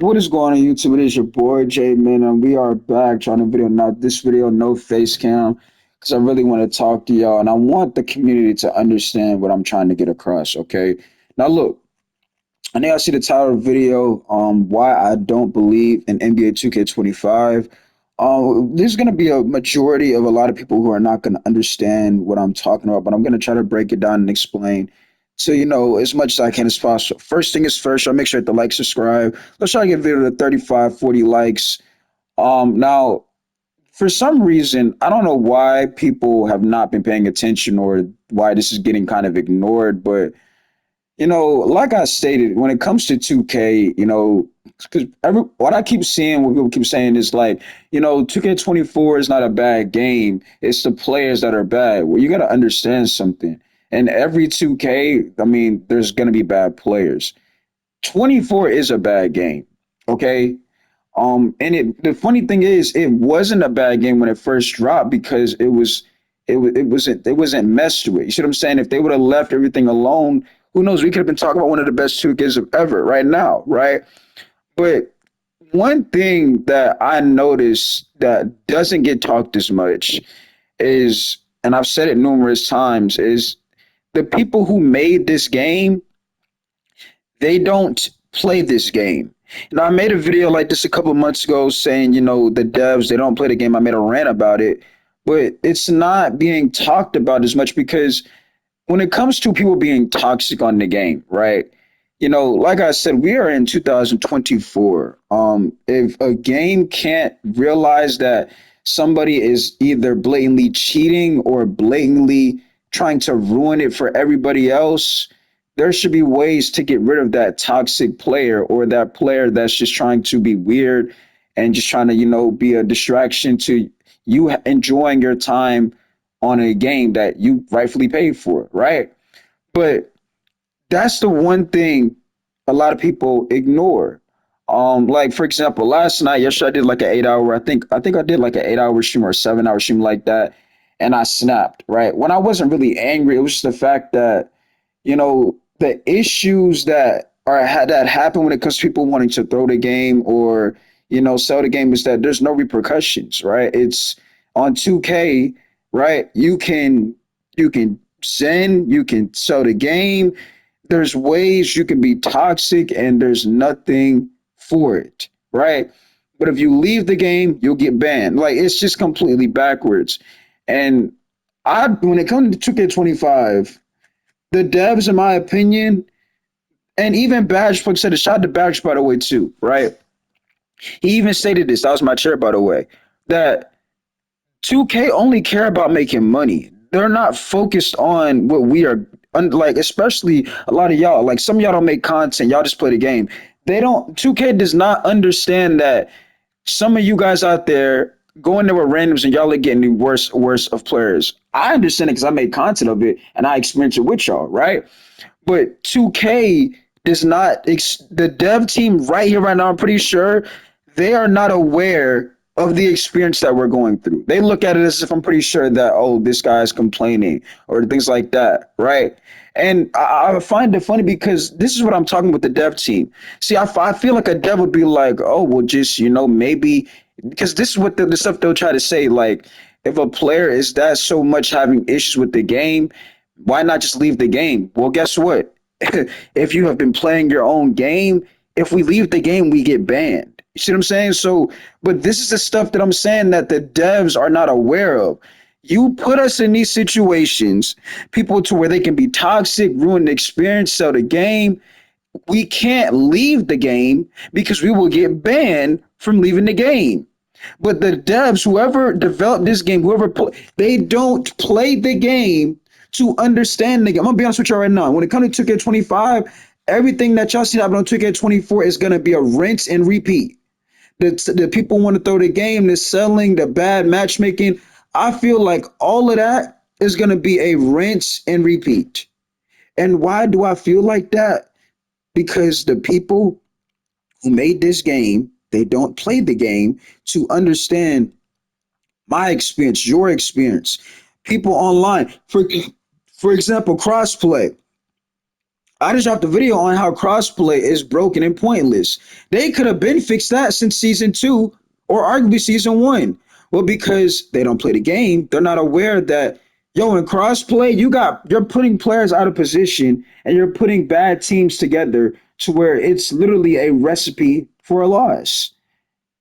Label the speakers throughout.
Speaker 1: What is going on YouTube? It is your boy J Man, and we are back trying to video. Now, this video, no face cam, because I really want to talk to y'all, and I want the community to understand what I'm trying to get across. Okay. Now, look, I know I see the title of the video. Why I don't believe in NBA 2K25. There's going to be a majority of a lot of people who are not going to understand what I'm talking about, but I'm going to try to break it down and explain so as much as I can as possible. First thing is first, I'll make sure to like, subscribe. Let's try to get a video to 35, 40 likes. Now, for some reason, I don't know why people have not been paying attention or why this is getting kind of ignored, but like I stated, when it comes to 2K, because what I keep seeing, what people keep saying is like, 2K24 is not a bad game. It's the players that are bad. Well, you got to understand something. And every 2K, I mean, there's going to be bad players. 24 is a bad game. Okay. The funny thing is, it wasn't a bad game when it first dropped because it wasn't messed with. You see what I'm saying? If they would have left everything alone, who knows? We could have been talking about one of the best 2Ks of ever right now, right? But one thing that I noticed that doesn't get talked as much is, and I've said it numerous times, is the people who made this game, they don't play this game. I made a video like this a couple of months ago saying, the devs, they don't play the game. I made a rant about it, but it's not being talked about as much because when it comes to people being toxic on the game, right? Like I said, we are in 2024. If a game can't realize that somebody is either blatantly cheating or blatantly trying to ruin it for everybody else, there should be ways to get rid of that toxic player or that player that's just trying to be weird and just trying to, be a distraction to you enjoying your time on a game that you rightfully paid for, right? But that's the one thing a lot of people ignore. Like for example, last night, yesterday I did like an 8 hour. I think I did like an 8 hour stream or a 7 hour stream like that, and I snapped. Right when I wasn't really angry, it was just the fact that the issues that happen when it comes to people wanting to throw the game or sell the game is that there's no repercussions. Right? It's on 2K. Right? You can send, you can sell the game. There's ways you can be toxic and there's nothing for it, right? But if you leave the game, you'll get banned. Like it's just completely backwards. And when it comes to 2K25, the devs, in my opinion, and even Badge like said a shot to Badge by the way too, right? He even stated this. That was my chair, by the way. That 2K only care about making money. They're not focused on what we are like, especially a lot of y'all. Like some of y'all don't make content, y'all just play the game. They don't 2K does not understand that some of you guys out there going there with randoms and y'all are getting worse of players. I understand it because I made content of it and I experienced it with y'all, right? But 2K does not, the dev team right here, right now, I'm pretty sure they are not aware of the experience that we're going through. They look at it as if I'm pretty sure that, oh, this guy's complaining or things like that, right? And I find it funny because this is what I'm talking with the dev team. See, I feel like a dev would be like, oh, well, just, maybe, because this is what the stuff they'll try to say. Like, if a player is that so much having issues with the game, why not just leave the game? Well, guess what? If you have been playing your own game, if we leave the game, we get banned. You see what I'm saying? So, but this is the stuff that I'm saying that the devs are not aware of. You put us in these situations, people to where they can be toxic, ruin the experience, sell the game. We can't leave the game because we will get banned from leaving the game. But the devs, whoever developed this game, they don't play the game to understand the game. I'm gonna be honest with you right now. When it comes to 2K25, everything that y'all see happen on 2K24 is gonna be a rinse and repeat. The people want to throw the game, the selling, the bad matchmaking. I feel like all of that is gonna be a rinse and repeat. And why do I feel like that? Because the people who made this game, they don't play the game to understand my experience, your experience. People online, for example, crossplay. I just dropped a video on how crossplay is broken and pointless. They could have been fixed that since season two or arguably season one. Well, because they don't play the game, they're not aware that yo, in crossplay, you're putting players out of position and you're putting bad teams together to where it's literally a recipe for a loss.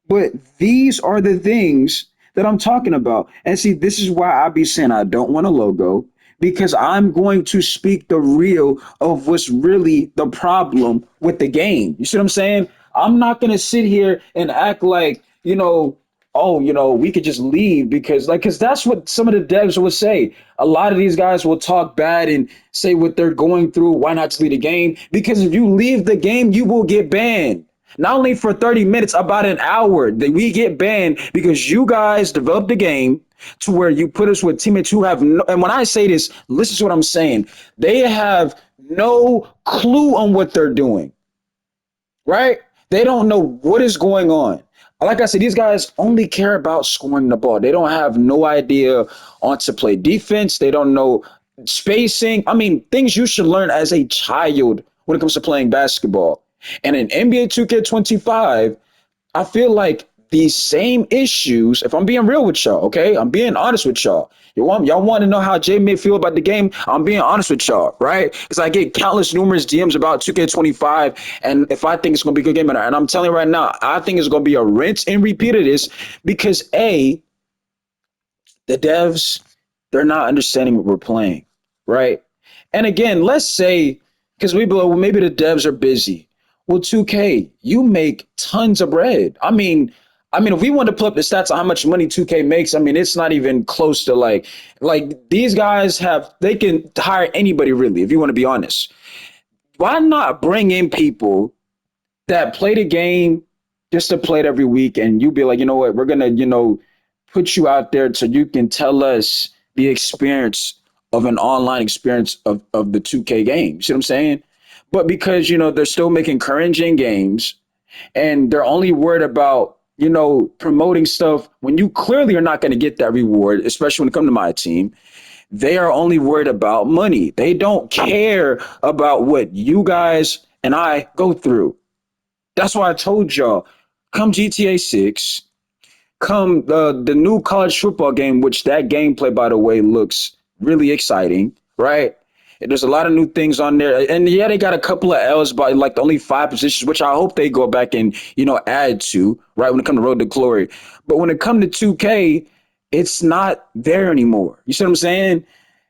Speaker 1: But these are the things that I'm talking about. And see, this is why I be saying I don't want a logo because I'm going to speak the real of what's really the problem with the game. You see what I'm saying? I'm not going to sit here and act like, oh, we could just leave because that's what some of the devs would say. A lot of these guys will talk bad and say what they're going through. Why not just leave the game? Because if you leave the game, you will get banned. Not only for 30 minutes, about an hour that we get banned because you guys developed the game to where you put us with teammates who have no, and when I say this, listen to what I'm saying. They have no clue on what they're doing, right? They don't know what is going on. Like I said, these guys only care about scoring the ball. They don't have no idea on to play defense. They don't know spacing. I mean, things you should learn as a child when it comes to playing basketball. And in NBA 2K25, I feel like these same issues, if I'm being real with y'all, okay? I'm being honest with y'all. Y'all want to know how Jay may feel about the game? I'm being honest with y'all, right? Because I get countless numerous DMs about 2K25, and if I think it's going to be a good game, and I'm telling you right now, I think it's going to be a rinse and repeat of this because the devs, they're not understanding what we're playing, right? And again, let's say, because we well, maybe the devs are busy. Well, 2K, you make tons of bread. I mean, if we want to put up the stats on how much money 2K makes, I mean, it's not even close to like these guys they can hire anybody really, if you want to be honest. Why not bring in people that play the game just to play it every week and you be like, you know what, we're gonna, put you out there so you can tell us the experience of an online experience of the 2K game. You see what I'm saying? But because, they're still making current gen games and they're only worried about, promoting stuff when you clearly are not going to get that reward, especially when it comes to my team. They are only worried about money. They don't care about what you guys and I go through. That's why I told y'all, come GTA 6, come the new college football game, which that gameplay, by the way, looks really exciting, right? And there's a lot of new things on there. And yeah, they got a couple of L's by like the only five positions, which I hope they go back and, add to, right, when it comes to Road to Glory. But when it comes to 2K, it's not there anymore. You see what I'm saying?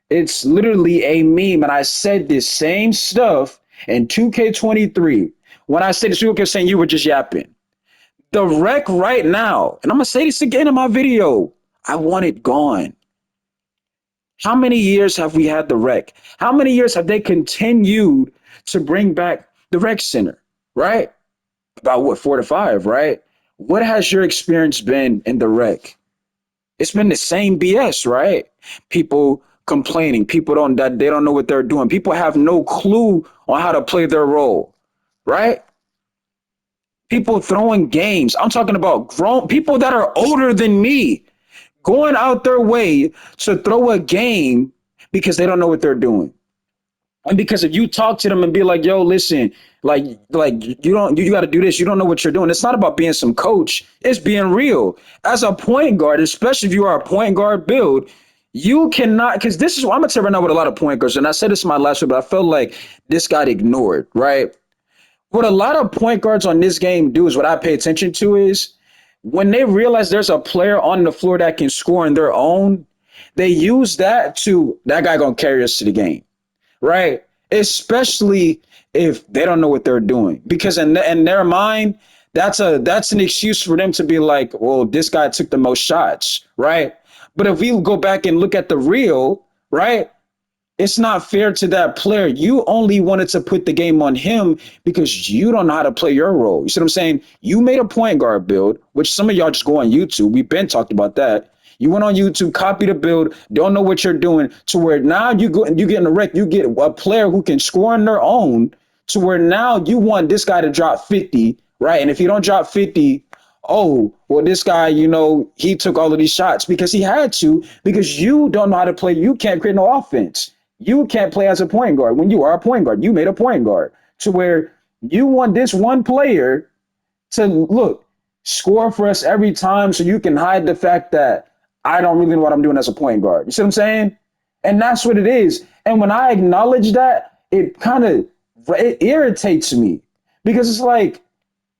Speaker 1: It's literally a meme. And I said this same stuff in 2K23. When I said this, people kept saying you were just yapping. The wreck right now, and I'm gonna say this again in my video, I want it gone. How many years have we had the wreck? How many years have they continued to bring back the rec center? Right? About what, 4 to 5, right? What has your experience been in the wreck? It's been the same BS, right? People complaining, people don't that they don't know what they're doing. People have no clue on how to play their role, right? People throwing games. I'm talking about grown people that are older than me going out their way to throw a game because they don't know what they're doing. And because if you talk to them and be like, yo, listen, like you got to do this. You don't know what you're doing. It's not about being some coach. It's being real. As a point guard, especially if you are a point guard build, you cannot, because this is what I'm gonna tell you right now with a lot of point guards, and I said this in my last video, but I felt like this got ignored, right? What a lot of point guards on this game do is what I pay attention to is when they realize there's a player on the floor that can score in their own, they use that guy gonna carry us to the game, right? Especially if they don't know what they're doing, because in their mind, that's an excuse for them to be like, well, this guy took the most shots, right? But if we go back and look at the real, right? It's not fair to that player. You only wanted to put the game on him because you don't know how to play your role. You see what I'm saying? You made a point guard build, which some of y'all just go on YouTube. We've been talked about that. You went on YouTube, copy the build, don't know what you're doing, to where now you go and you get in a wreck. You get a player who can score on their own, to where now you want this guy to drop 50, right? And if you don't drop 50, oh, well, this guy, he took all of these shots because he had to, because you don't know how to play. You can't create no offense. You can't play as a point guard when you are a point guard. You made a point guard to where you want this one player to look score for us every time so you can hide the fact that I don't really know what I'm doing as a point guard. You see what I'm saying? And that's what it is. And when I acknowledge that, it irritates me because it's like,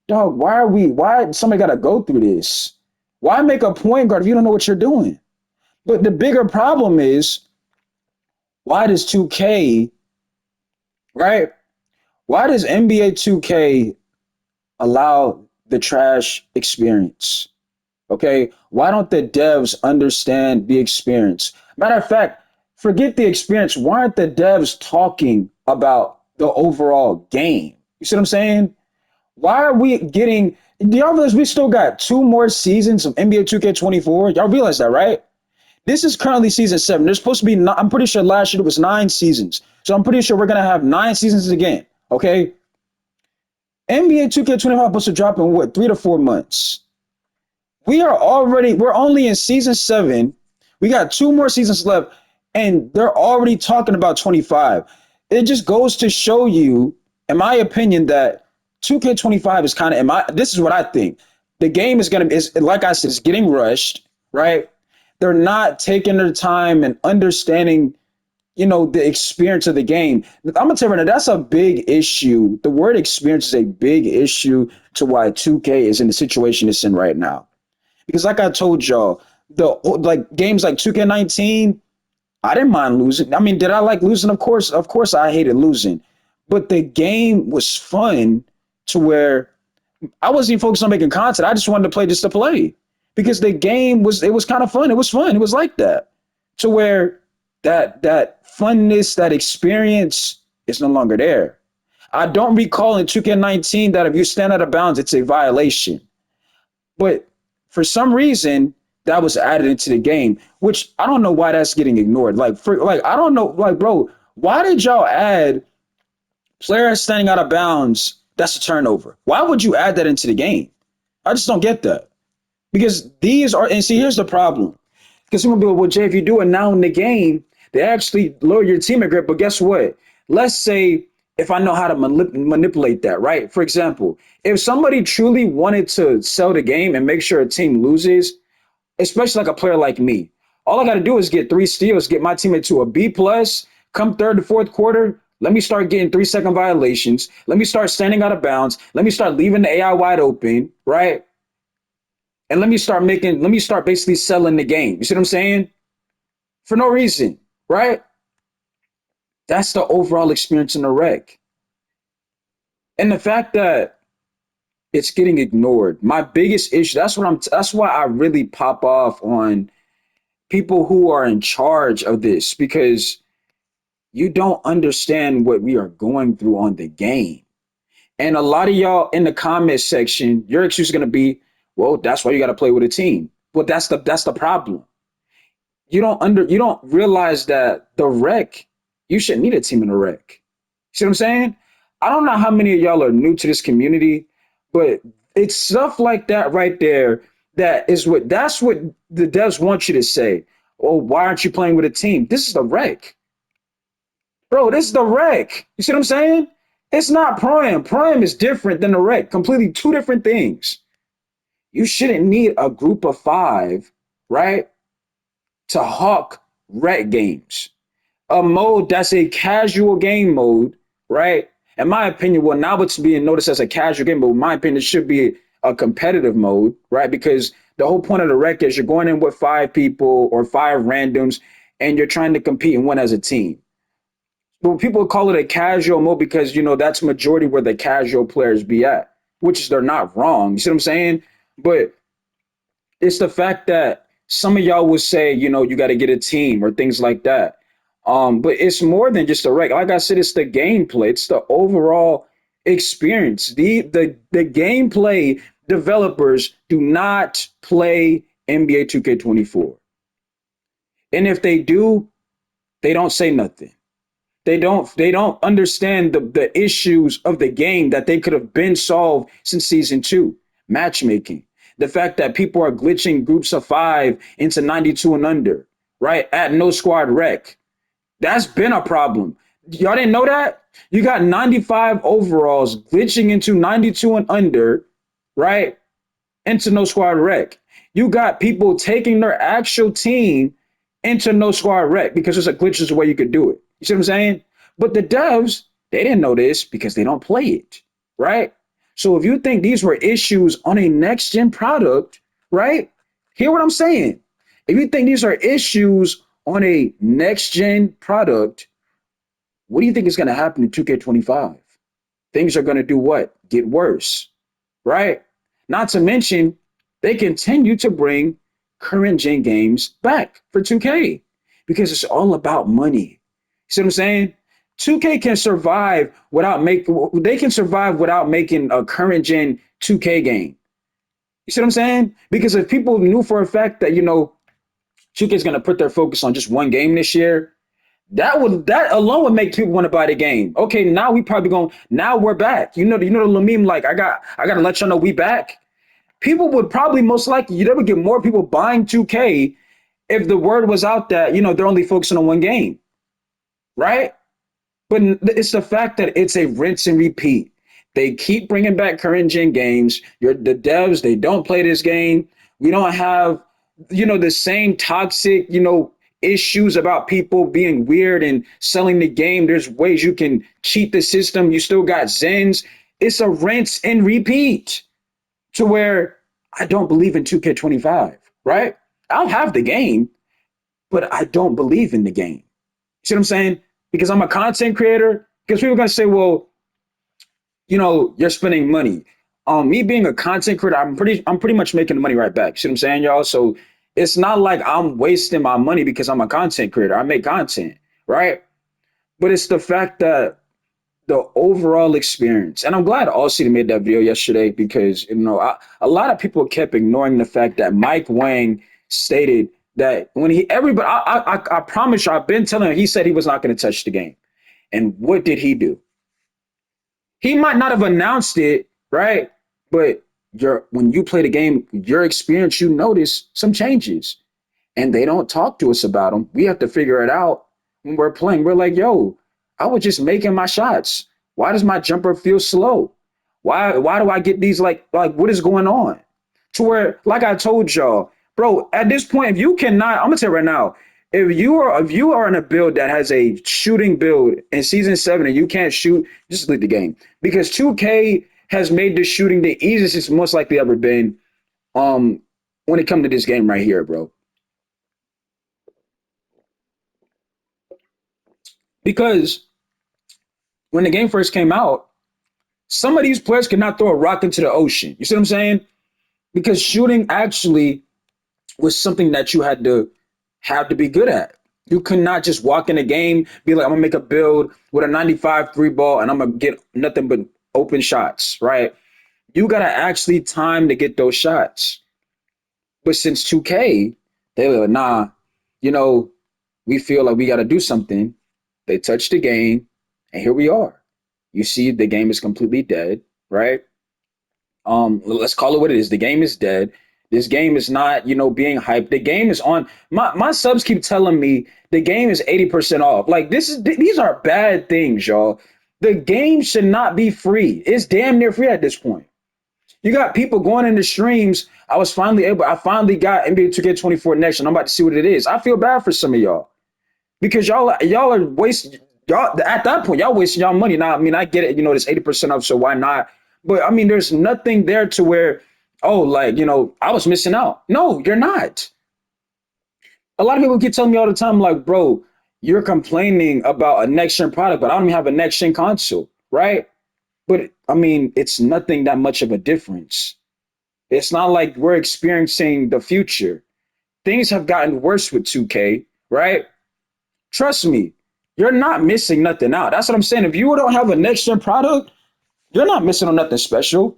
Speaker 1: dog, why somebody gotta go through this? Why make a point guard if you don't know what you're doing? But the bigger problem is why does 2K, right? Why does NBA 2K allow the trash experience? Okay. Why don't the devs understand the experience? Matter of fact, forget the experience. Why aren't the devs talking about the overall game? You see what I'm saying? Why are we getting, do y'all realize we still got two more seasons of NBA 2K24? Y'all realize that, right? This is currently season 7. There's supposed to be, I'm pretty sure last year it was 9 seasons. So I'm pretty sure we're going to have 9 seasons again. Okay. NBA 2K25 supposed to drop in what, 3 to 4 months? We're only in season 7. We got 2 more seasons left, and they're already talking about 25. It just goes to show you, in my opinion, that 2K25 is kind of, this is what I think. The game is going to, is like I said, it's getting rushed, right? They're not taking their time and understanding, the experience of the game. I'm gonna tell you right now, that's a big issue. The word experience is a big issue to why 2K is in the situation it's in right now. Because like I told y'all, the like games like 2K19, I didn't mind losing. I mean, did I like losing? Of course, I hated losing, but the game was fun to where I wasn't even focused on making content. I just wanted to play just to play because the game was it was kind of fun. It was fun. It was like that to where that funness, that experience is no longer there. I don't recall in 2K19 that if you stand out of bounds, it's a violation. But for some reason, that was added into the game, which I don't know why that's getting ignored. I don't know, like, bro, why did y'all add players standing out of bounds? That's a turnover. Why would you add that into the game? I just don't get that. Because these are, and see, here's the problem. Because someone will be like, well, Jay, if you do it now in the game, they actually lower your team grip. But guess what? Let's say if I know how to manipulate that, right? For example, if somebody truly wanted to sell the game and make sure a team loses, especially like a player like me, all I got to do is get 3 steals, get my team into a B plus, come third to fourth quarter. Let me start getting 3 second violations. Let me start standing out of bounds. Let me start leaving the AI wide open, right? And let me start basically selling the game. You see what I'm saying? For no reason, right? That's the overall experience in the wreck. And the fact that it's getting ignored. My biggest issue, that's why I really pop off on people who are in charge of this because you don't understand what we are going through on the game. And a lot of y'all in the comment section, your excuse is going to be, well, that's why you got to play with a team. Well, that's the problem. You don't realize that the wreck, you shouldn't need a team in the wreck. See what I'm saying? I don't know how many of y'all are new to this community, but it's stuff like that right there that's what the devs want you to say. Oh, why aren't you playing with a team? This is the wreck. Bro, this is the wreck. You see what I'm saying? It's not prime. Prime is different than the wreck. Completely two different things. You shouldn't need a group of 5, right? To hawk wreck games. A mode that's a casual game mode, right? In my opinion, well, now it's being noticed as a casual game, but in my opinion, it should be a competitive mode, right? Because the whole point of the rec is you're going in with 5 people or 5 randoms and you're trying to compete and win as a team. But people call it a casual mode because, that's majority where the casual players be at, which is they're not wrong. You see what I'm saying? But it's the fact that some of y'all would say, you got to get a team or things like that. But it's more than just a rec. Like I said, it's the gameplay. It's the overall experience. The gameplay developers do not play NBA 2K24. And if they do, they don't say nothing. They don't understand the issues of the game that they could have been solved since season 2. Matchmaking. The fact that people are glitching groups of 5 into 92 and under, right? At no squad rec. That's been a problem. Y'all didn't know that? You got 95 overalls glitching into 92 and under, right? Into no squad rec. You got people taking their actual team into no squad rec because there's a glitch is the way you could do it. You see what I'm saying? But the devs, they didn't know this because they don't play it, right? So if you think these were issues on a next gen product, right? Hear what I'm saying. If you think these are issues on a next gen product, what do you think is going to happen in 2K25? Things are going to do what? Get worse, right? Not to mention, they continue to bring current gen games back for 2K because it's all about money. See what I'm saying? 2K can survive without making they can survive without making a current gen 2K game. You see what I'm saying? Because if people knew for a fact that 2K is going to put their focus on just one game this year, that alone would make people want to buy the game. Okay, now we probably going now we're back. You know the little meme like I gotta let y'all know we back. People would probably most likely they would get more people buying 2K if the word was out that they're only focusing on one game, right? But it's the fact that it's a rinse and repeat. They keep bringing back current gen games. The devs, they don't play this game. We don't have, the same toxic, issues about people being weird and selling the game. There's ways you can cheat the system. You still got Zens. It's a rinse and repeat to where I don't believe in 2K25, right? I'll have the game, but I don't believe in the game. See what I'm saying? Because I'm a content creator. Because people are gonna say, well, you're spending money. Me being a content creator, I'm pretty much making the money right back. See what I'm saying, y'all? So it's not like I'm wasting my money because I'm a content creator. I make content, right? But it's the fact that the overall experience, and I'm glad Allseed made that video yesterday because a lot of people kept ignoring the fact that Mike Wang stated that when everybody, I promise you, I've been telling him, he said he was not going to touch the game. And what did he do? He might not have announced it, right? But when you play the game, your experience, you notice some changes, and they don't talk to us about them. We have to figure it out when we're playing. We're like, yo, I was just making my shots. Why does my jumper feel slow? Why do I get these like what is going on? To where, like I told y'all, bro, at this point, if you cannot, I'm gonna tell you right now, if you are in a build that has a shooting build in season 7 and you can't shoot, just leave the game. Because 2K has made the shooting the easiest it's most likely ever been um when it comes to this game right here, bro. Because when the game first came out, some of these players could not throw a rock into the ocean. You see what I'm saying? Because shooting actually was something that you had to have to be good at. You could not just walk in a game, be like, I'm gonna make a build with a 95 three ball and I'm gonna get nothing but open shots, right? You gotta actually time to get those shots. But since 2K, they were like, nah, you know, we feel like we gotta do something. They touched the game, and here we are. You see, the game is completely dead, right? Let's call it what it is. The game is dead. This game is not, being hyped. The game is on. My subs keep telling me the game is 80% off. Like these are bad things, y'all. The game should not be free. It's damn near free at this point. You got people going into streams. I finally got NBA 2K24 next, and I'm about to see what it is. I feel bad for some of y'all because y'all are wasting y'all at that point, y'all wasting y'all money. Now, I mean, I get it, it's 80% off, so why not? But I mean, there's nothing there to where, oh, like, I was missing out. No, you're not. A lot of people keep telling me all the time, like, bro, you're complaining about a next gen product, but I don't even have a next gen console, right? But I mean, it's nothing that much of a difference. It's not like we're experiencing the future. Things have gotten worse with 2K, right? Trust me, you're not missing nothing out. That's what I'm saying. If you don't have a next gen product, you're not missing on nothing special.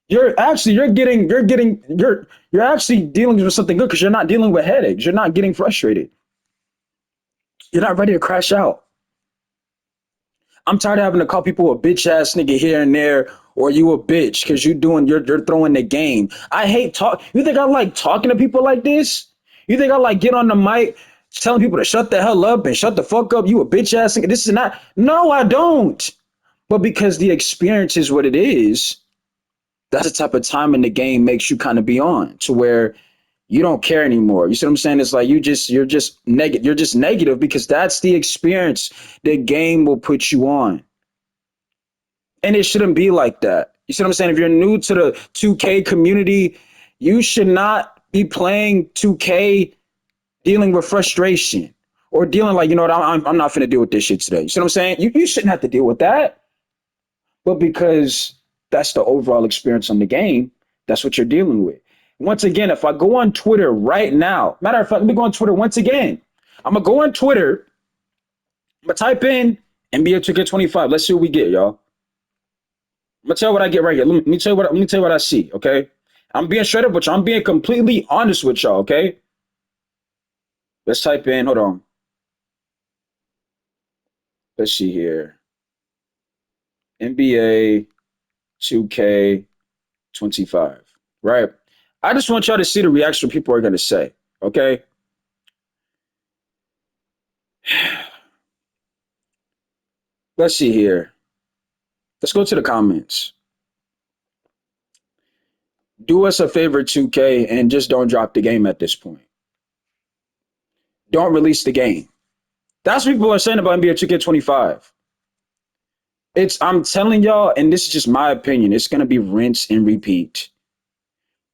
Speaker 1: You're actually dealing with something good because you're not dealing with headaches. You're not getting frustrated. You're not ready to crash out. I'm tired of having to call people a bitch ass nigga here and there, or you a bitch because you're throwing the game. I hate talk. You think I like talking to people like this? You think I like get on the mic? telling people to shut the hell up and shut the fuck up. You a bitch ass nigga. This is not. No, I don't. But because the experience is what it is, that's the type of time in the game makes you kind of be on to where you don't care anymore. You see what I'm saying? It's like you're just negative. You're just negative because that's the experience the game will put you on. And it shouldn't be like that. You see what I'm saying? If you're new to the 2K community, you should not be playing 2K dealing with frustration or dealing like, you know what, I'm not finna deal with this shit today. You see what I'm saying? You shouldn't have to deal with that. But because that's the overall experience on the game, that's what you're dealing with. Once again, if I go on Twitter right now, matter of fact, let me go on Twitter once again. I'm gonna go on Twitter, I'm gonna type in NBA 2K25. Let's see what we get, y'all. I'm gonna tell you what I get right here. Let me tell you what I see, okay? I'm being straight up with y'all. I'm being completely honest with y'all, okay? Let's type in, hold on. Let's see here. NBA 2K25. Right? I just want y'all to see the reaction people are gonna say. Okay. Let's see here. Let's go to the comments. Do us a favor, 2K, and just don't drop the game at this point. Don't release the game. That's what people are saying about NBA 2K25. I'm telling y'all, and this is just my opinion, it's gonna be rinse and repeat.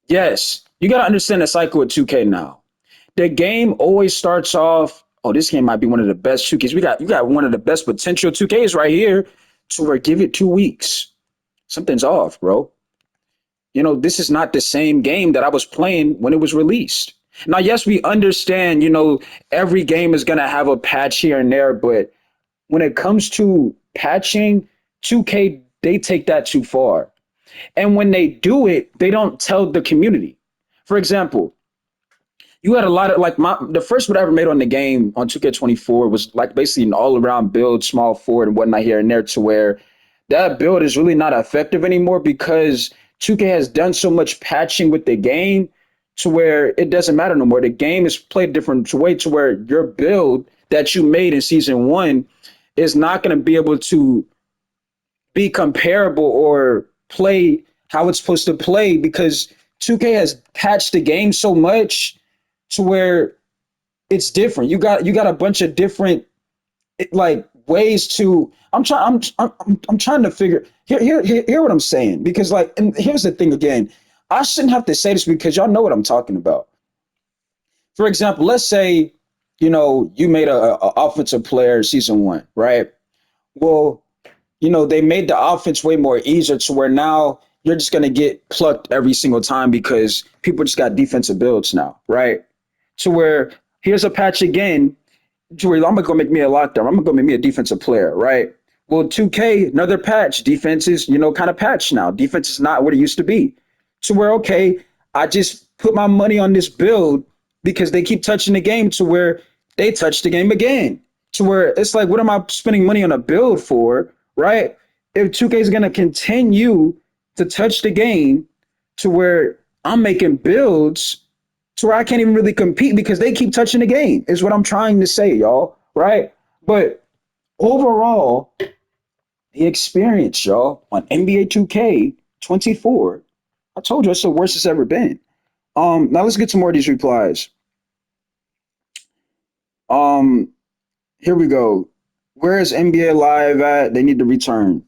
Speaker 1: Yes, you gotta understand the cycle with 2K now. The game always starts off, oh, this game might be one of the best 2Ks. You got one of the best potential 2Ks right here. To where give it 2 weeks. Something's off, bro. This is not the same game that I was playing when it was released. Now, yes, we understand, every game is gonna have a patch here and there, but when it comes to patching, 2K, they take that too far. And when they do it, they don't tell the community. For example, you had a lot of like the first one I ever made on the game on 2K24 was like basically an all around build, small forward and whatnot here and there to where that build is really not effective anymore because 2K has done so much patching with the game to where it doesn't matter no more. The game is played a different way to where your build that you made in season one is not going to be able to be comparable or play how it's supposed to play because 2K has patched the game so much to where it's different. You got a bunch of different like ways to. I'm trying to figure here what I'm saying because like and here's the thing again. I shouldn't have to say this because y'all know what I'm talking about. For example, let's say you made a offensive player season one, right? Well, they made the offense way more easier to where now you're just going to get plucked every single time because people just got defensive builds now, right? To where here's a patch again to where I'm going to go make me a lockdown. I'm going to go make me a defensive player, right? Well, 2K, another patch. Defense is, kind of patch now. Defense is not what it used to be. To where, okay, I just put my money on this build because they keep touching the game to where they touch the game again. To where it's like, what am I spending money on a build for, right? If 2K is going to continue to touch the game to where I'm making builds to where I can't even really compete because they keep touching the game, is what I'm trying to say, y'all, right? But overall, the experience, y'all, on NBA 2K24, I told you it's the worst it's ever been. Now let's get some more of these replies. Um, Here we go. Where is NBA Live at? They need to return.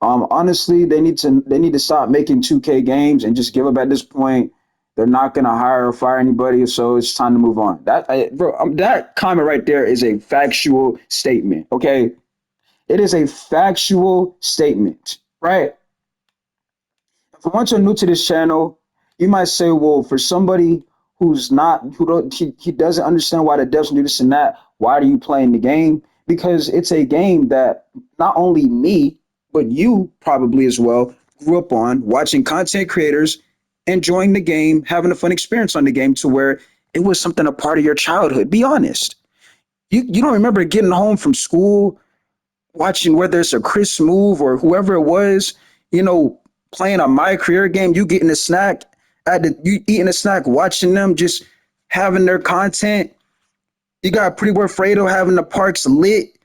Speaker 1: Honestly, they need to stop making 2K games and just give up at this point. They're not gonna hire or fire anybody, so it's time to move on. That comment right there is a factual statement. Okay, it is a factual statement, right? For once you're new to this channel, you might say, well, for somebody who's not, who don't, he doesn't understand why the devs do this and that, why are you playing the game? Because it's a game that not only me, but you probably as well grew up on watching content creators, enjoying the game, having a fun experience on the game to where it was something a part of your childhood. Be honest. You don't remember getting home from school watching whether it's a Chris move or whoever it was, you know, playing a my career game, you getting a snack you eating a snack, watching them just having their content. You got Pretty Boy Fredo having the parks lit.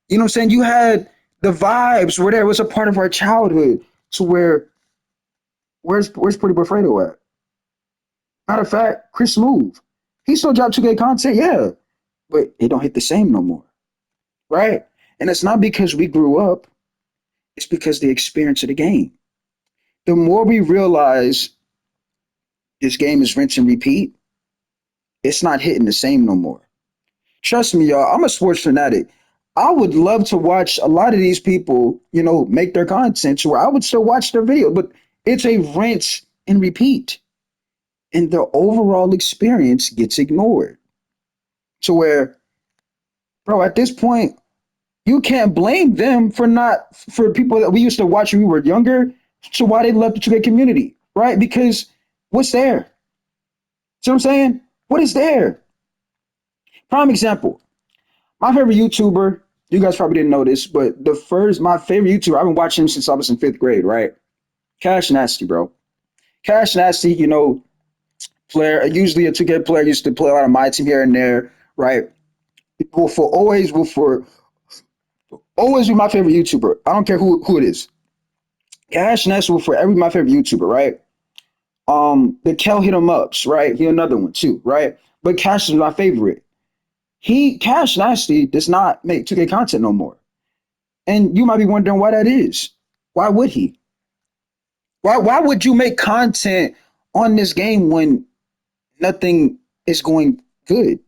Speaker 1: You know what I'm saying? You had the vibes where there was a part of our childhood to where's Pretty Boy Fredo at? Matter of fact, Chris Smooth. He still dropped 2K content, yeah, but it don't hit the same no more, right? And it's not because we grew up, it's because the experience of the game. The more we realize this game is rinse and repeat, it's not hitting the same no more. Trust me, y'all, I'm a sports fanatic. I would love to watch a lot of these people, make their content to where I would still watch their video, but it's a rinse and repeat. And the overall experience gets ignored. To where, bro, at this point, you can't blame them for people that we used to watch when we were younger, to why they left the 2K community, right? Because what's there? See what I'm saying? What is there? Prime example. My favorite YouTuber, you guys probably didn't know this, but my favorite YouTuber, I've been watching him since I was in fifth grade, right? Cash Nasty, bro. Cash Nasty, player, usually a 2K player, used to play a lot of my team here and there, right? Will always be my favorite YouTuber. I don't care who it is. Cash Nasty will forever be my favorite YouTuber, right? The Kel hit him ups, right? He another one too, right? But Cash is my favorite. Cash Nasty does not make 2K content no more. And you might be wondering why that is. Why would he? Why would you make content on this game when nothing is going good?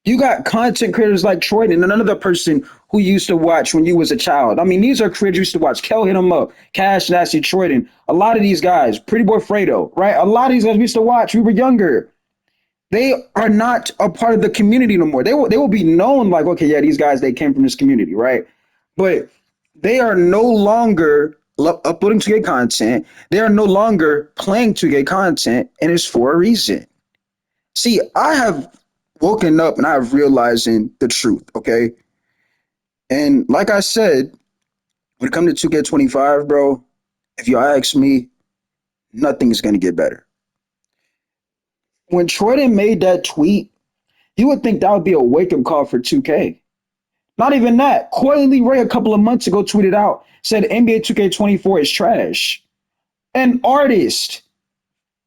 Speaker 1: You got content creators like Troy and another person who used to watch when you was a child. I mean, these are creators who used to watch. Kel hit him up, Cash Nasty, Troyden. A lot of these guys, Pretty Boy Fredo, right? A lot of these guys we used to watch. We were younger. They are not a part of the community no more. They will be known like, okay, yeah, these guys, they came from this community, right? But they are no longer uploading 2K content. They are no longer playing 2K content, and it's for a reason. See, I have woken up and I have realizing the truth, okay? And like I said, when it comes to 2K25, bro, if you ask me, nothing's gonna get better. When Troyden made that tweet, you would think that would be a wake-up call for 2K. Not even that. Coily Lee Ray a couple of months ago tweeted out, said NBA 2K24 is trash. An artist,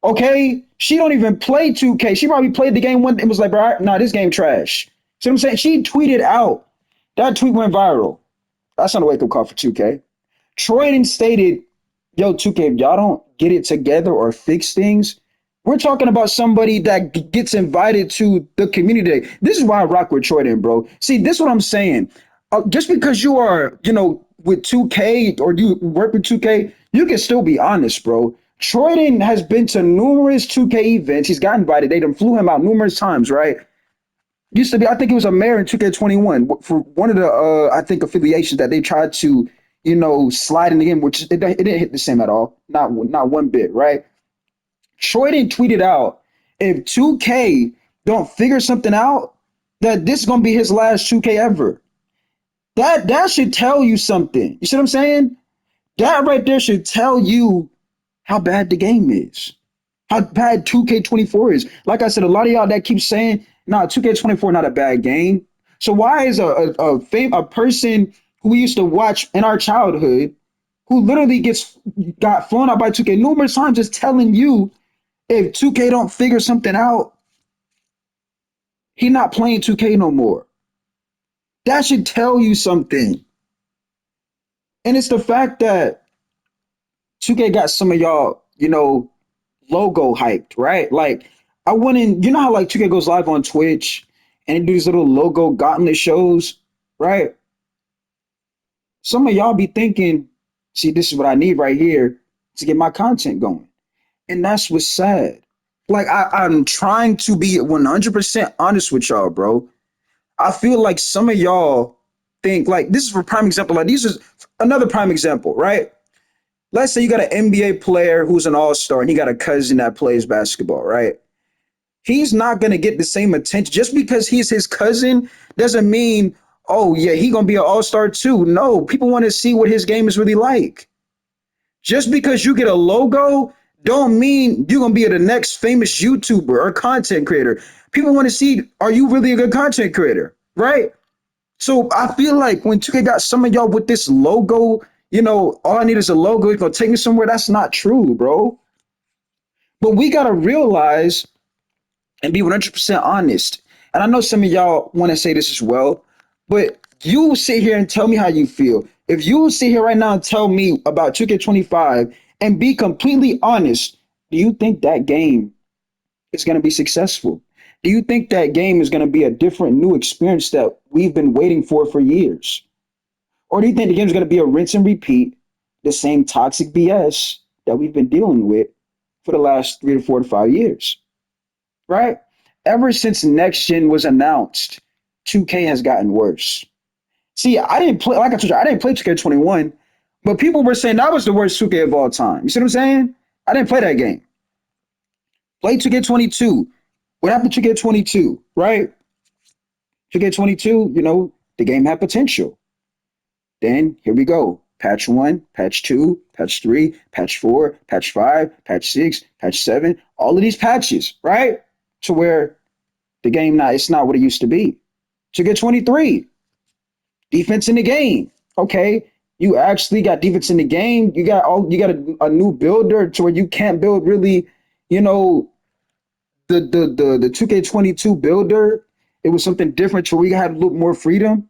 Speaker 1: okay? She don't even play 2K. She probably played the game one and was like, bro, nah, this game trash. See what I'm saying? She tweeted out. That tweet went viral. That's not a wake-up call for 2K. Troyden stated, yo, 2K, if y'all don't get it together or fix things, we're talking about somebody that gets invited to the community day. This is why I rock with Troyden, bro. See, this is what I'm saying. Just because you are, with 2K or you work with 2K, you can still be honest, bro. Troyden has been to numerous 2K events. He's got invited. They done flew him out numerous times, right? Used to be, I think he was a mayor in 2K21 for one of the, I think, affiliations that they tried to, slide in the game, which it didn't hit the same at all. Not one bit, right? Troyden tweeted out, if 2K don't figure something out, that this is gonna be his last 2K ever. That should tell you something. You see what I'm saying? That right there should tell you how bad the game is. How bad 2K24 is. Like I said, a lot of y'all that keep saying, nah, 2K24 not a bad game. So why is a person who we used to watch in our childhood, who literally got flown out by 2K numerous times, just telling you if 2K don't figure something out, he not playing 2K no more. That should tell you something. And it's the fact that 2K got some of y'all, logo hyped, right? Like I went in, you know how like 2K goes live on Twitch and do these little logo gauntlet shows, right? Some of y'all be thinking, see, this is what I need right here to get my content going. And that's what's sad. Like I'm trying to be 100% honest with y'all, bro. I feel like some of y'all think like this is for prime example. Like these is another prime example, right? Let's say you got an NBA player who's an all-star and he got a cousin that plays basketball, right? He's not gonna get the same attention just because he's his cousin doesn't mean, oh yeah, he gonna be an all-star too. No, people want to see what his game is really like. Just because you get a logo don't mean you're gonna be the next famous YouTuber or content creator. People want to see, are you really a good content creator, right? So I feel like when 2K got some of y'all with this logo, all I need is a logo. It's gonna take me somewhere. That's not true, bro. But we gotta realize and be 100% honest. And I know some of y'all want to say this as well, but you sit here and tell me how you feel. If you sit here right now and tell me about 2K25 and be completely honest, do you think that game is going to be successful? Do you think that game is going to be a different new experience that we've been waiting for years? Or do you think the game is going to be a rinse and repeat, the same toxic BS that we've been dealing with for the last 3 to 4 to 5 years? Right? Ever since next gen was announced, 2K has gotten worse. See, I didn't play, like I told you, I didn't play 2K21, but people were saying that was the worst 2K of all time. You see what I'm saying? I didn't play that game. Play 2K22. What happened to 2K22, right? 2K22, the game had potential. Then here we go. Patch 1, patch 2, patch 3, patch 4, patch 5, patch 6, patch 7, all of these patches, right? To where the game now it's not what it used to be. To get 23, defense in the game. Okay, you actually got defense in the game. You got a new builder to where you can't build really, you know, the 2K22 builder. It was something different to where we had a little more freedom.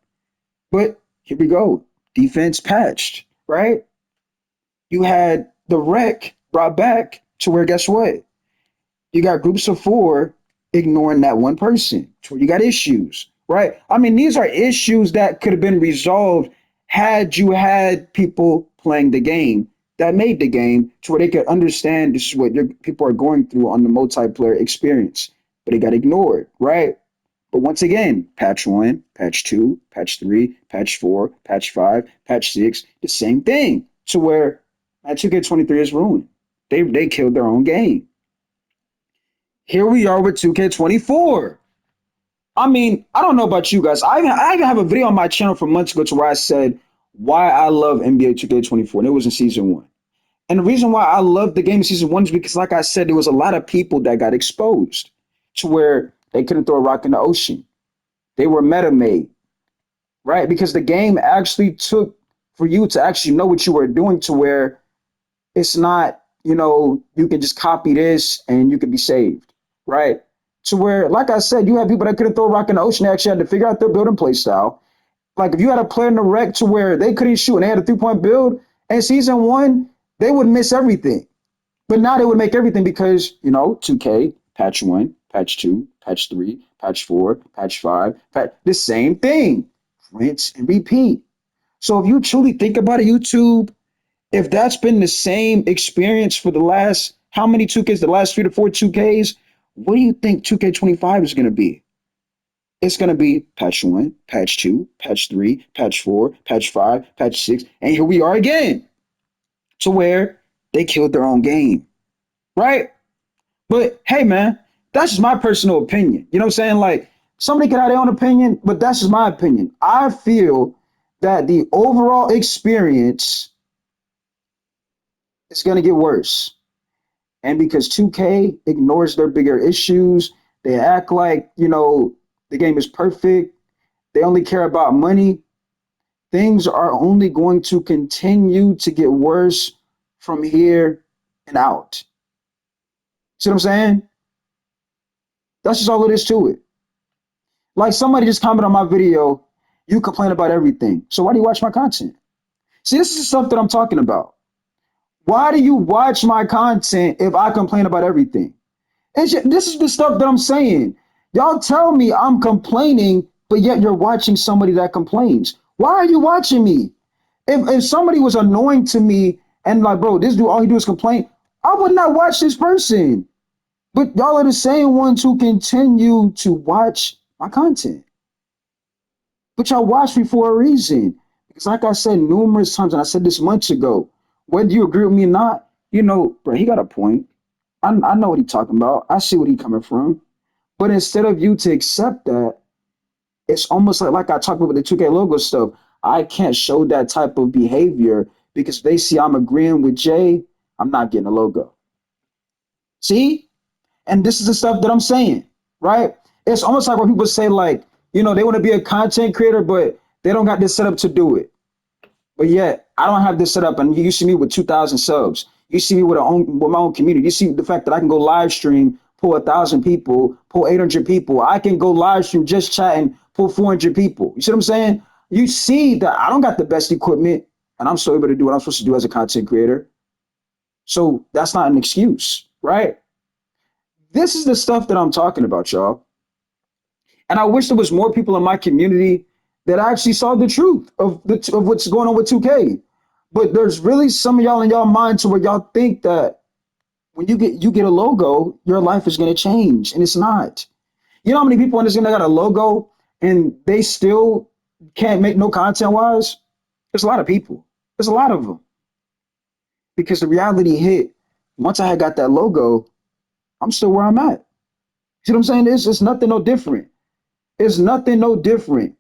Speaker 1: But here we go. Defense patched, right? You had the rec brought back to where guess what? You got groups of four ignoring that one person. So you got issues, right? I mean, these are issues that could have been resolved had you had people playing the game that made the game to where they could understand this is what your people are going through on the multiplayer experience. But it got ignored, right? But once again, patch 1, patch 2, patch 3, patch 4, patch 5, patch 6, the same thing. To where 2K23 is ruined. They killed their own game. Here we are with 2K24. I mean, I don't know about you guys. I even have a video on my channel from months ago to where I said why I love NBA 2K24, and it was in season one. And the reason why I love the game in season one is because, like I said, there was a lot of people that got exposed to where they couldn't throw a rock in the ocean. They were meta made, right? Because the game actually took for you to actually know what you were doing to where it's not, you can just copy this and you can be saved, right? To where, like I said, you have people that couldn't throw a rock in the ocean. They actually had to figure out their building play style. Like if you had a player in the rec to where they couldn't shoot and they had a 3 point build, and season one, they would miss everything. But now they would make everything because, 2K, patch 1, patch 2, patch 3, patch 4, patch 5, the same thing. Rinse and repeat. So if you truly think about it, YouTube, if that's been the same experience for the last how many 2Ks, the last 3 to 4 2Ks, what do you think 2K25 is going to be? It's going to be patch 1, patch 2, patch 3, patch 4, patch 5, patch 6, and here we are again to where they killed their own game, right? But hey, man, that's just my personal opinion. You know what I'm saying? Like somebody can have their own opinion, but that's just my opinion. I feel that the overall experience is going to get worse. And because 2K ignores their bigger issues, they act like, the game is perfect. They only care about money. Things are only going to continue to get worse from here and out. See what I'm saying? That's just all it is to it. Like somebody just commented on my video, you complain about everything. So why do you watch my content? See, this is the stuff that I'm talking about. Why do you watch my content if I complain about everything? This is the stuff that I'm saying. Y'all tell me I'm complaining, but yet you're watching somebody that complains. Why are you watching me? If somebody was annoying to me and like, bro, this dude, all he do is complain, I would not watch this person. But y'all are the same ones who continue to watch my content. But y'all watch me for a reason. Because like I said numerous times, and I said this months ago, whether you agree with me or not, bro, he got a point. I know what he's talking about. I see what he's coming from. But instead of you to accept that, it's almost like I talked about the 2K logo stuff. I can't show that type of behavior because if they see I'm agreeing with Jay, I'm not getting a logo. See? And this is the stuff that I'm saying, right? It's almost like when people say, like, they want to be a content creator, but they don't got this set up to do it. But yet, I don't have this set up, and you see me with 2,000 subs. You see me with my own community. You see the fact that I can go live stream, pull 1,000 people, pull 800 people. I can go live stream just chatting, pull 400 people. You see what I'm saying? You see that I don't got the best equipment, and I'm still able to do what I'm supposed to do as a content creator. So that's not an excuse, right? This is the stuff that I'm talking about, y'all. And I wish there was more people in my community that actually saw the truth of what's going on with 2K. But there's really some of y'all in y'all mind to where y'all think that when you get a logo, your life is gonna change, and it's not. You know how many people in this game that got a logo and they still can't make no content wise? There's a lot of people. There's a lot of them because the reality hit. Once I had got that logo, I'm still where I'm at. See what I'm saying? It's nothing no different. It's nothing no different.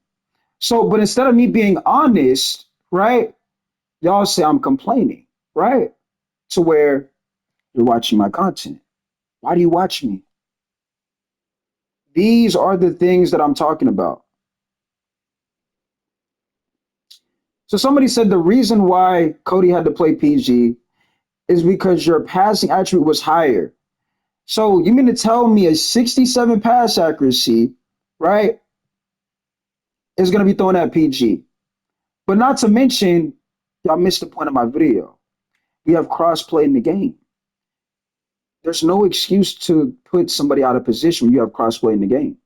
Speaker 1: So, but instead of me being honest, right, y'all say I'm complaining, right? To where you're watching my content. Why do you watch me? These are the things that I'm talking about. So somebody said the reason why Cody had to play PG is because your passing attribute was higher. So you mean to tell me a 67 pass accuracy, right, is going to be thrown at PG? But not to mention, y'all missed the point of my video. We have cross-play in the game. There's no excuse to put somebody out of position when you have crossplay in the game.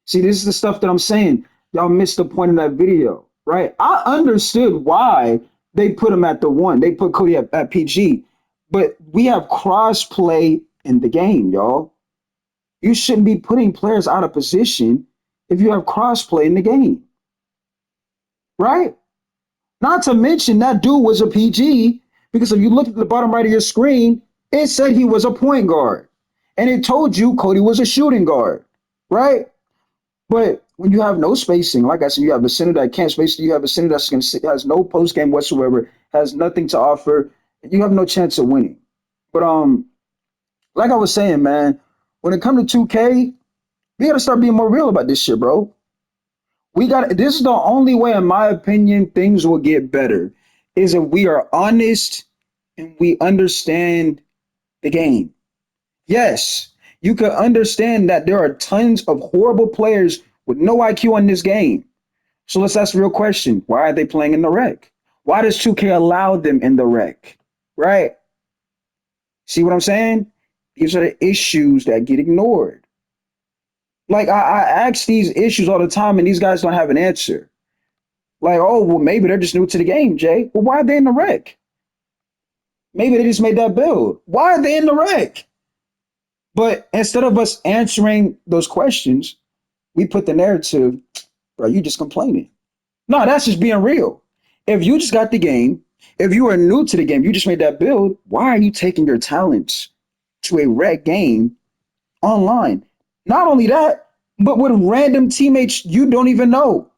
Speaker 1: See, this is the stuff that I'm saying. Y'all missed the point in that video, right? I understood why they put him at the one. They put Cody at PG, but we have crossplay in the game, y'all. You shouldn't be putting players out of position if you have crossplay in the game, right? Not to mention that dude was a PG because if you look at the bottom right of your screen, it said he was a point guard. And it told you Cody was a shooting guard, right? But when you have no spacing, like I said, you have a center that can't space, you have a center that's has no post game whatsoever, has nothing to offer, you have no chance of winning. But like I was saying, man, when it comes to 2K, we gotta start being more real about this shit, bro. We got this is the only way, in my opinion, things will get better. Is if we are honest and we understand the game. Yes, you could understand that there are tons of horrible players with no IQ in this game. So let's ask the real question. Why are they playing in the rec? Why does 2K allow them in the rec? Right? See what I'm saying? These are the issues that get ignored. Like I ask these issues all the time and these guys don't have an answer. Like, oh, well, maybe they're just new to the game, Jay. Well, why are they in the rec? Maybe they just made that build. Why are they in the rec? But instead of us answering those questions, we put the narrative, bro, you just complaining. No, that's just being real. If you just got the game, if you are new to the game, you just made that build, why are you taking your talents to a rec game online? Not only that, but with random teammates you don't even know.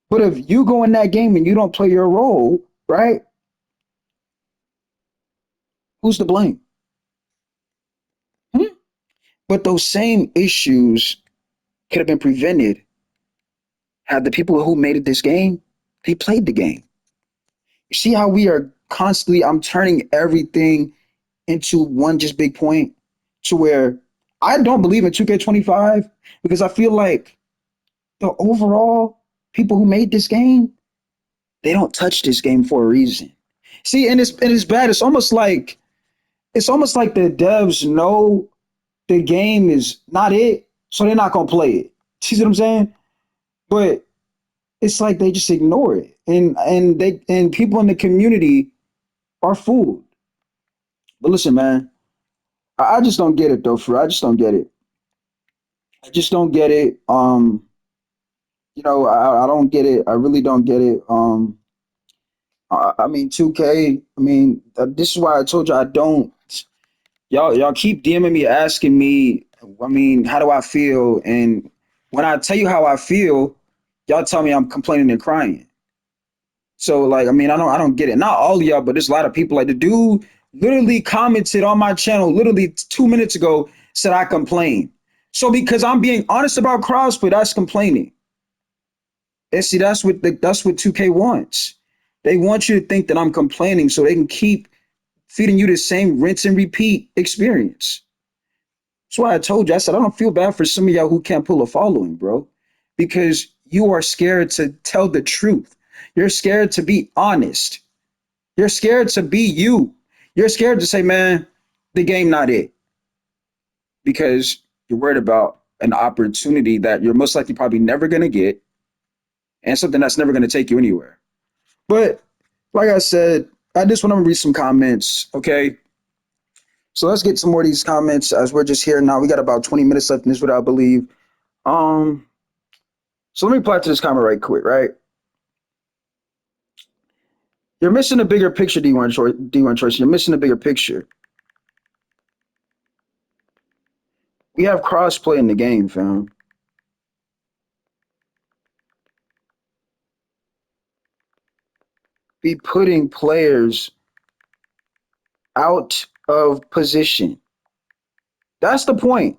Speaker 1: But if you go in that game and you don't play your role, right? Who's to blame? Hmm? But those same issues could have been prevented had the people who made it this game, they played the game. You see how we are constantly, I'm turning everything into one just big point to where I don't believe in 2K25 because I feel like the overall people who made this game, they don't touch this game for a reason. See, and it's bad. It's almost like the devs know the game is not it, so they're not gonna play it. See what I'm saying? But it's like they just ignore it, and people in the community are fooled. But listen, man, I just don't get it though. I just don't get it. I just don't get it. I don't get it. I really don't get it. I mean, 2K. I mean, this is why I told you I don't. Y'all keep DMing me, asking me. I mean, how do I feel? And when I tell you how I feel, y'all tell me I'm complaining and crying. So like, I mean, I don't get it. Not all of y'all, but there's a lot of people like the dude. literally commented on my channel literally 2 minutes ago, said I complain. So because I'm being honest about CrossFit, that's complaining. And see, that's what 2K wants. They want you to think that I'm complaining so they can keep feeding you the same rinse and repeat experience. That's why I told you, I said, I don't feel bad for some of y'all who can't pull a following, bro, because you are scared to tell the truth. You're scared to be honest. You're scared to be you. You're scared to say, man, the game not it, because you're worried about an opportunity that you're most likely probably never going to get and something that's never going to take you anywhere. But like I said, I just want to read some comments, okay? So let's get some more of these comments as we're just here now. We got about 20 minutes left in this video, I believe. Um, so let me reply to this comment right quick, right? You're missing a bigger picture, D1 Choice. D1 Choice. You're missing a bigger picture. We have crossplay in the game, fam. Be putting players out of position. That's the point.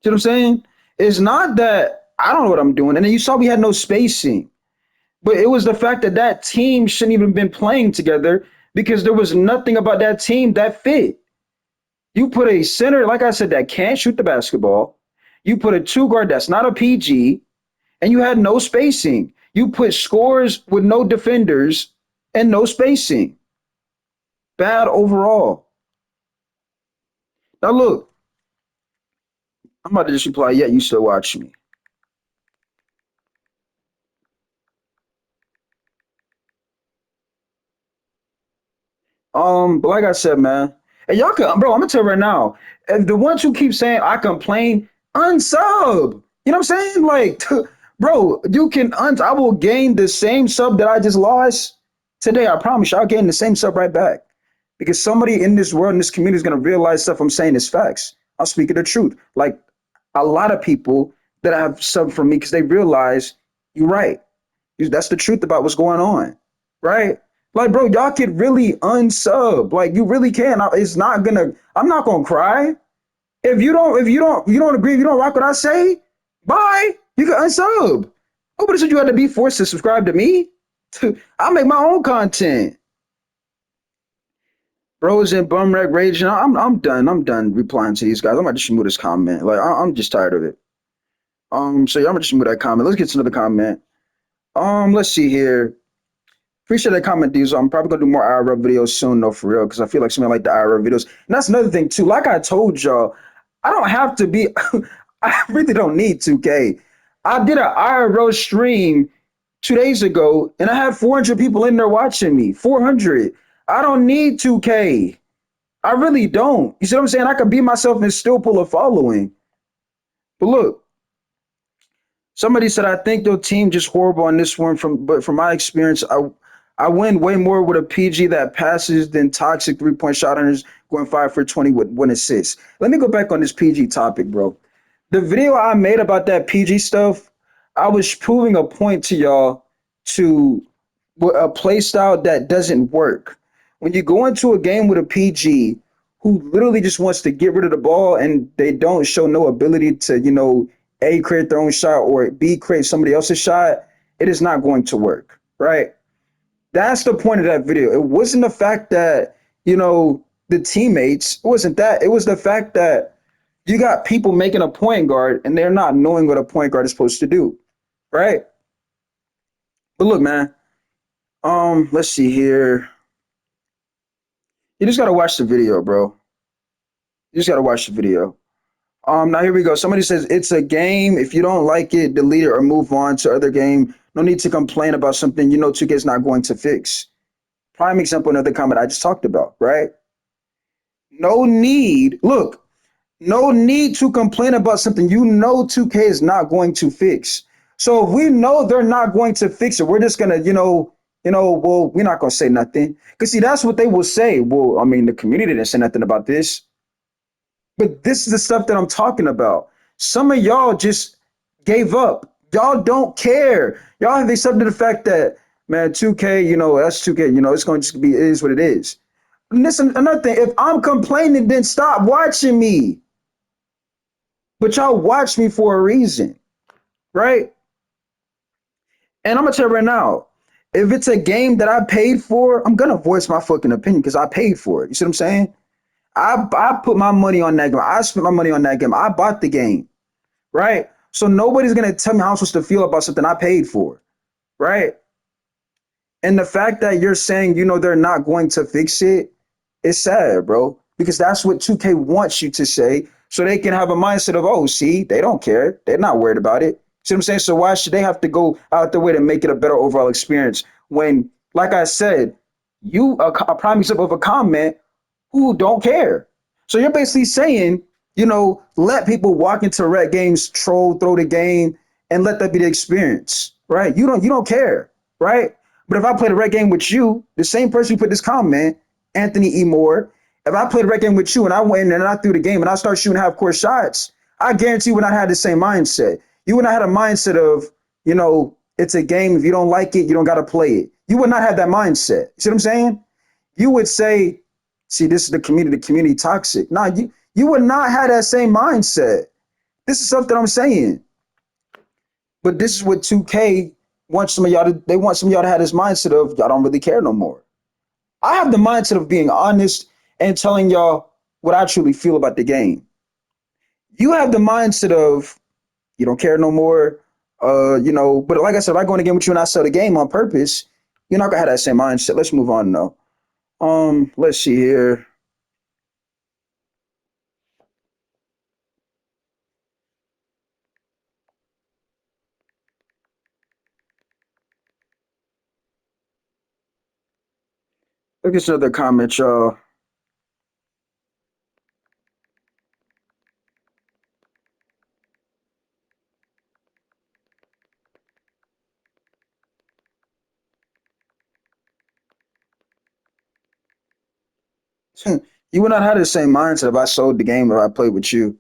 Speaker 1: You know what I'm saying? It's not that I don't know what I'm doing. And then you saw we had no spacing. But it was the fact that that team shouldn't even been playing together because there was nothing about that team that fit. You put a center, like I said, that can't shoot the basketball. You put a two guard that's not a PG, and you had no spacing. You put scores with no defenders and no spacing. Bad overall. Now look, I'm about to just reply, yeah, you still watch me. But like I said, man, and y'all can, bro, I'm gonna tell you right now, if the ones who keep saying I complain, unsub. You know what I'm saying? Like, bro, you can I will gain the same sub that I just lost today. I promise you, I'll gain the same sub right back. Because somebody in this world, in this community, is gonna realize stuff I'm saying is facts. I'm speaking the truth. Like a lot of people that have subbed from me because they realize you're right. That's the truth about what's going on, right? Like, bro, y'all could really unsub. Like, you really can. It's not gonna. I'm not gonna cry if you don't. You don't agree. If you don't rock what I say, bye. You can unsub. Nobody said you had to be forced to subscribe to me. I make my own content. Bros and bum rag rage. I'm done. I'm done replying to these guys. I'm about to just remove this comment. Like, I'm just tired of it. So yeah, I'm gonna just remove that comment. Let's get to another comment. Let's see here. Appreciate that comment, Diesel. I'm probably gonna do more IRL videos soon, though, for real, because I feel like somebody like the IRL videos. And that's another thing too. Like I told y'all, I don't have to be. I really don't need 2K. I did an IRL stream 2 days ago, and I had 400 people in there watching me. 400. I don't need 2K. I really don't. You see what I'm saying? I could be myself and still pull a following. But look, somebody said, I think your team just horrible on this one. But from my experience, I win way more with a PG that passes than toxic 3-point shot hunters going 5 for 20 with 1 assist. Let me go back on this PG topic, bro. The video I made about that PG stuff, I was proving a point to y'all to a play style that doesn't work. When you go into a game with a PG who literally just wants to get rid of the ball and they don't show no ability to, A, create their own shot or B, create somebody else's shot, it is not going to work, right? That's the point of that video. It wasn't the fact that, the teammates, it wasn't that. It was the fact that you got people making a point guard and they're not knowing what a point guard is supposed to do, right? But look, man, let's see here. You just gotta watch the video, bro. You just gotta watch the video. Now here we go. Somebody says it's a game. If you don't like it, delete it or move on to other game. No need to complain about something 2K is not going to fix. Prime example, another comment I just talked about, right? No need. Look, no need to complain about something 2K is not going to fix. So if we know they're not going to fix it, we're just gonna, well, we're not gonna say nothing. Because see, that's what they will say. Well, I mean, the community didn't say nothing about this. But this is the stuff that I'm talking about. Some of y'all just gave up. Y'all don't care. Y'all have accepted the fact that, man, 2K, that's 2K, it's going to just be, it is what it is. And listen, another thing, if I'm complaining, then stop watching me. But y'all watch me for a reason, right? And I'm gonna tell you right now, if it's a game that I paid for, I'm gonna voice my fucking opinion because I paid for it. You see what I'm saying? I put my money on that game. I spent my money on that game. I bought the game, right? So nobody's gonna tell me how I'm supposed to feel about something I paid for, right? And the fact that you're saying, they're not going to fix it, it's sad, bro. Because that's what 2K wants you to say, so they can have a mindset of, oh, see, they don't care. They're not worried about it. See what I'm saying? So why should they have to go out their way to make it a better overall experience when, like I said, you a prime example of a comment who don't care. So you're basically saying, let people walk into red games, troll, throw the game, and let that be the experience, right? You don't care, right? But if I played a red game with you, the same person who put this comment, Anthony E. Moore, if I played a red game with you and I went in and I threw the game and I start shooting half court shots, I guarantee you would not have the same mindset. You would not have a mindset of, it's a game. If you don't like it, you don't got to play it. You would not have that mindset. You see what I'm saying? You would say, see, this is the community toxic. Nah, you would not have that same mindset. This is something I'm saying. But this is what 2K wants some of y'all to, they want some of y'all to have this mindset of y'all don't really care no more. I have the mindset of being honest and telling y'all what I truly feel about the game. You have the mindset of you don't care no more. But like I said, if I go in a game with you and I sell the game on purpose, you're not gonna have that same mindset. Let's move on though. Let's see here. Look at another comment, y'all. You would not have the same mindset if I sold the game or I played with you.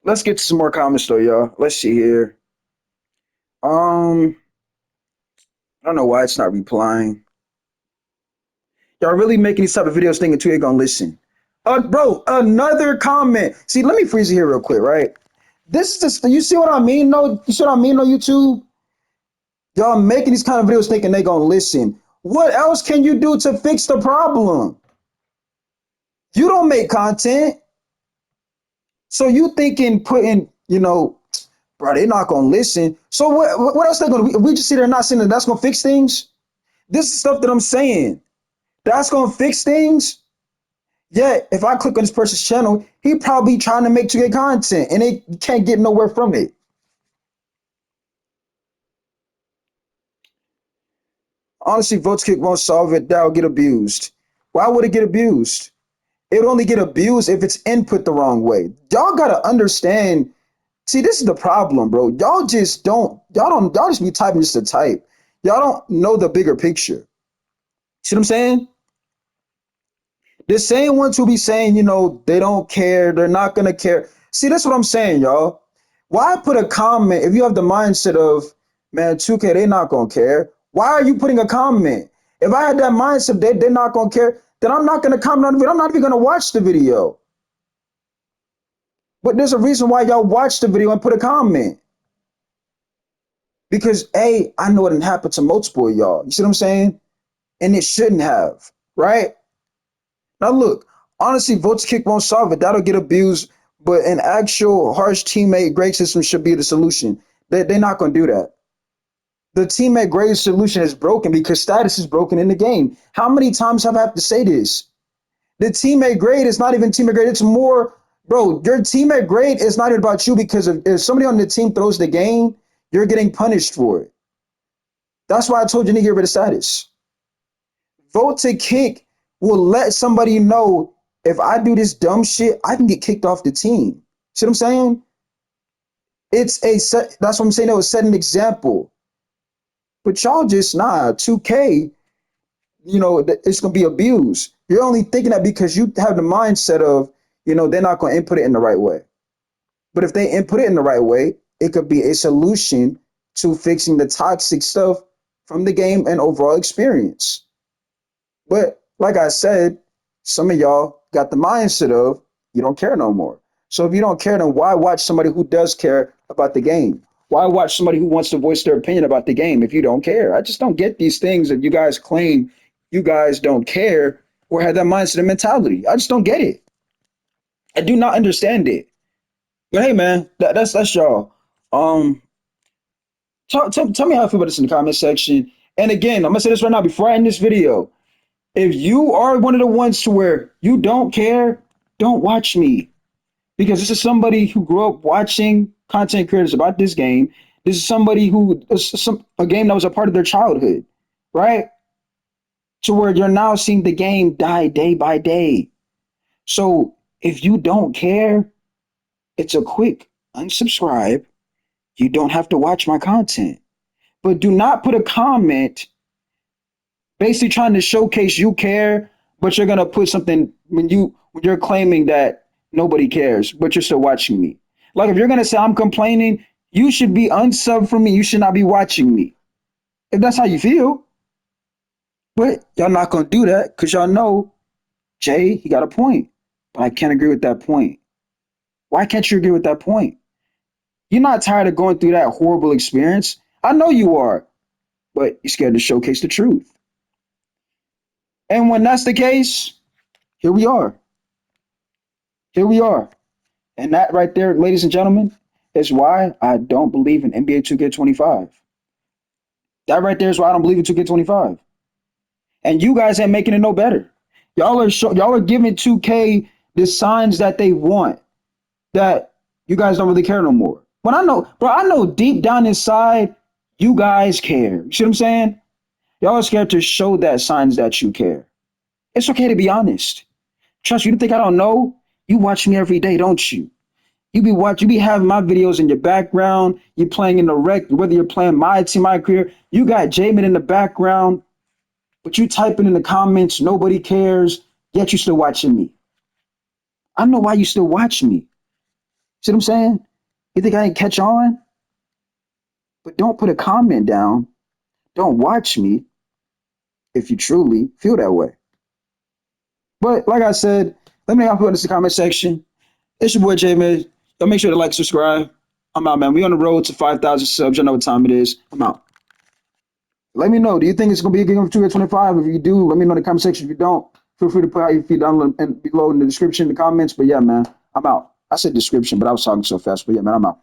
Speaker 1: Let's get to some more comments though, y'all. Let's see here. I don't know why it's not replying. Y'all really making these type of videos thinking 2A gonna listen. Bro, another comment. See, let me freeze it here real quick, right? This is just, you see what I mean? No, you see what I mean on YouTube? Y'all making these kind of videos thinking they gonna listen. What else can you do to fix the problem? You don't make content. So you thinking putting, bro, they're not gonna listen. So what else they gonna do? We just sit there not saying that that's gonna fix things. This is stuff that I'm saying. That's gonna fix things. Yet, if I click on this person's channel, he probably trying to make 2K content and they can't get nowhere from it. Honestly, votes kick won't solve it. That'll get abused. Why would it get abused? It would only get abused if it's input the wrong way. Y'all gotta understand. See, this is the problem, bro. Y'all just be typing just to type. Y'all don't know the bigger picture. See what I'm saying? The same ones who be saying, they don't care, they're not gonna care. See, that's what I'm saying, y'all. Why put a comment if you have the mindset of, man, 2K, they're not gonna care? Why are you putting a comment? If I had that mindset, they're not gonna care, then I'm not gonna comment on the video. I'm not even gonna watch the video. But there's a reason why y'all watch the video and put a comment. Because A, I know it didn't happen to multiple of y'all. You see what I'm saying? And it shouldn't have, right? Now look, honestly, votes kick won't solve it. That'll get abused. But an actual harsh teammate grade system should be the solution. They're not gonna do that. The teammate grade solution is broken because status is broken in the game. How many times have I have to say this? The teammate grade is not even teammate grade. It's more, bro, your teammate grade is not even about you because if somebody on the team throws the game, you're getting punished for it. That's why I told you to get rid of status. Vote to kick will let somebody know if I do this dumb shit, I can get kicked off the team. See what I'm saying? It's a set. That's what I'm saying. It was set an example. But y'all just 2K, it's gonna be abused. You're only thinking that because you have the mindset of, they're not gonna input it in the right way. But if they input it in the right way, it could be a solution to fixing the toxic stuff from the game and overall experience. But like I said, some of y'all got the mindset of you don't care no more. So if you don't care, then why watch somebody who does care about the game? Why watch somebody who wants to voice their opinion about the game if you don't care? I just don't get these things that you guys claim you guys don't care or have that mindset and mentality. I just don't get it. I do not understand it. But hey, man, that's y'all. Um, tell me how you feel about this in the comment section. And again, I'm gonna say this right now before I end this video. If you are one of the ones to where you don't care, don't watch me because this is somebody who grew up watching content creators about this game. This is somebody who a game that was a part of their childhood, right? To where you're now seeing the game die day by day. So if you don't care, it's a quick unsubscribe. You don't have to watch my content, but do not put a comment basically trying to showcase you care, but you're gonna put something when you're claiming that nobody cares, but you're still watching me. Like if you're gonna say I'm complaining, you should be unsub from me. You should not be watching me. If that's how you feel. But y'all not gonna do that because y'all know Jay, he got a point. But I can't agree with that point. Why can't you agree with that point? You're not tired of going through that horrible experience. I know you are, but you're scared to showcase the truth. And when that's the case, here we are. Here we are. And that right there, ladies and gentlemen, is why I don't believe in NBA 2K25. That right there is why I don't believe in 2K25. And you guys ain't making it no better. Y'all are giving 2K the signs that they want that you guys don't really care no more. But I know deep down inside, you guys care. You see what I'm saying? Y'all are scared to show that signs that you care. It's okay to be honest. Trust me, you think I don't know? You watch me every day, don't you? You be having my videos in your background. You playing in the rec, whether you're playing my team, my career. You got Jamin in the background, but you typing in the comments, nobody cares, yet you still watching me. I know why you still watch me. See what I'm saying? You think I ain't catch on? But don't put a comment down. Don't watch me if you truly feel that way. But like I said, let me know put this in the comment section. It's your boy J Man. Y'all make sure to like, subscribe. I'm out, man. We on the road to 5,000 subs. You know what time it is. I'm out. Let me know. Do you think it's gonna be a game of 2K25? If you do, let me know in the comment section. If you don't, feel free to put out your feed down and below in the description, in the comments. But yeah, man, I'm out. I said description, but I was talking so fast. But yeah, man, I'm out.